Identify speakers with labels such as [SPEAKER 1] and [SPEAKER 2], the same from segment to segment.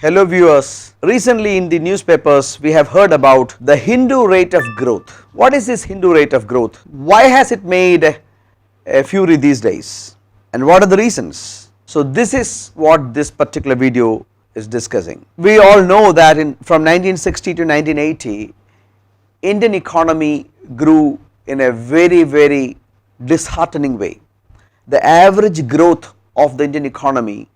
[SPEAKER 1] Hello viewers, recently in the newspapers we have heard about the Hindu rate of growth. What is this Hindu rate of growth? Why has it made a fury these days and what are the reasons? So this is what this particular video is discussing. We all know that from 1960 to 1980 Indian economy grew in a very disheartening way. The average growth of the Indian economy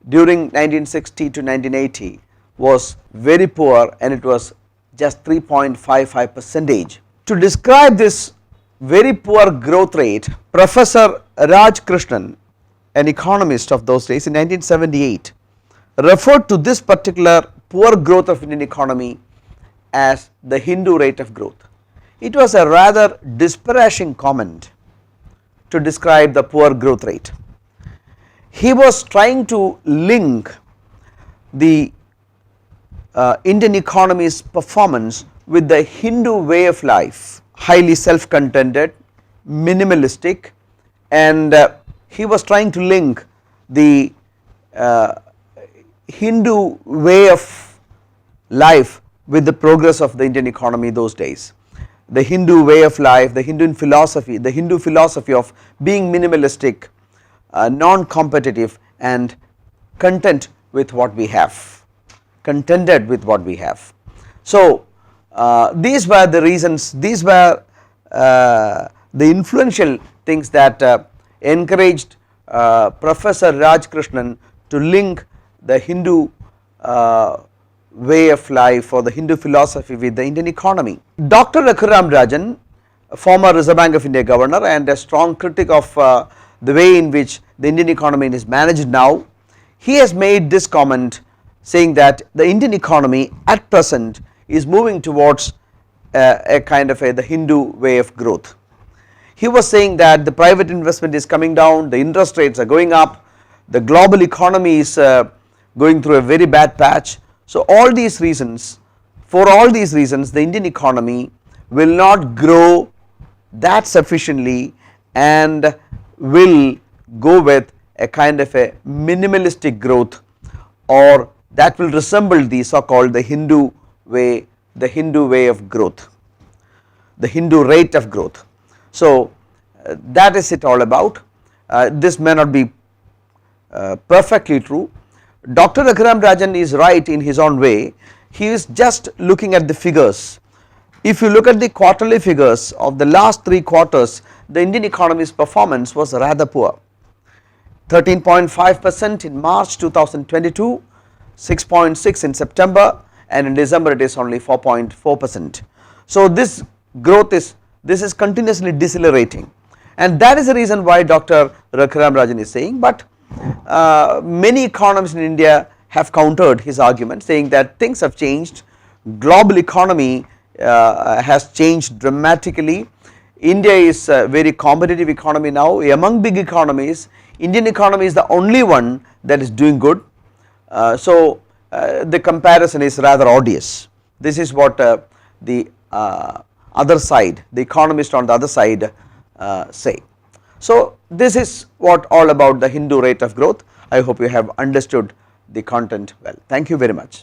[SPEAKER 1] during 1960 to 1980 was very poor and it was just 3.55%. To describe this very poor growth rate, Professor Jayakrishnan, an economist of those days in 1978, referred to this particular poor growth of Indian economy as the Hindu rate of growth. It was a rather disparaging comment to describe the poor growth rate. He was trying to link the Indian economy's performance with the Hindu way of life, highly self-contented, minimalistic, and he was trying to link the Hindu way of life with the progress of the Indian economy those days. The Hindu way of life, the Hindu philosophy of being minimalistic, non-competitive and content with what we have, contented with what we have. So these were the reasons, these were the influential things that encouraged Professor Jayakrishnan to link the Hindu way of life or the Hindu philosophy with the Indian economy. Dr. Jayakrishnan, former Reserve Bank of India governor and a strong critic of the way in which the Indian economy is managed now, he has made this comment saying that the Indian economy at present is moving towards a kind of the Hindu way of growth. He was saying that the private investment is coming down, the interest rates are going up, the global economy is going through a very bad patch. So all these reasons, for all these reasons the Indian economy will not grow that sufficiently and will go with a kind of a minimalistic growth, or that will resemble the so-called the Hindu way of growth, the Hindu rate of growth. So that is it all about. This may not be perfectly true. Dr. Jayakrishnan is right in his own way. He is just looking at the figures. If you look at the quarterly figures of the last 3 quarters, the Indian economy's performance was rather poor. 13.5% in March 2022, 6.6 in September, and in December it is only 4.4%. So this growth is continuously decelerating, and that is the reason why Dr. Jayakrishnan is saying, but many economists in India have countered his argument, saying that things have changed, global economy has changed dramatically. India is a very competitive economy now. Among big economies, Indian economy is the only one that is doing good. So the comparison is rather odious. This is what the other side, the economists on the other side say. So this is what all about the Hindu rate of growth. I hope you have understood the content well. Thank you very much.